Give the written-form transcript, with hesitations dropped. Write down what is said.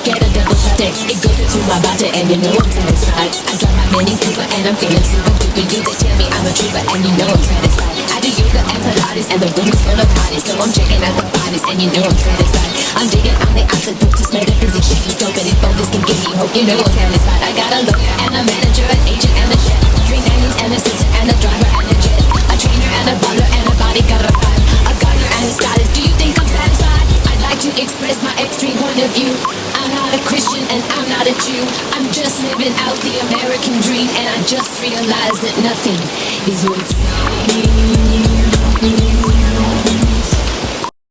get a double shot it. It goes into my body and you know I'm satisfied. I drive my Mini Cooper and I'm feeling super duper. You they tell me I'm a trooper and you know I'm satisfied. I do yoga and Pilates and the room is full of parties, so I'm checking out the bodies and you know I'm satisfied. I'm digging on the oxygen to metaphysics. She's dope and if focus can give me hope, you know I'm satisfied. I got a lawyer and a manager, an agent and a chef, 3 nannies and a sister and a driver and a jet, a trainer and a butler and a bodyguard of 5, a gardener and a stylist. Do you think I'm satisfied? I'd like to express my extreme point of view. I'm not a Christian and I'm not a Jew. I'm just living out the American dream, and I just realized that nothing is worth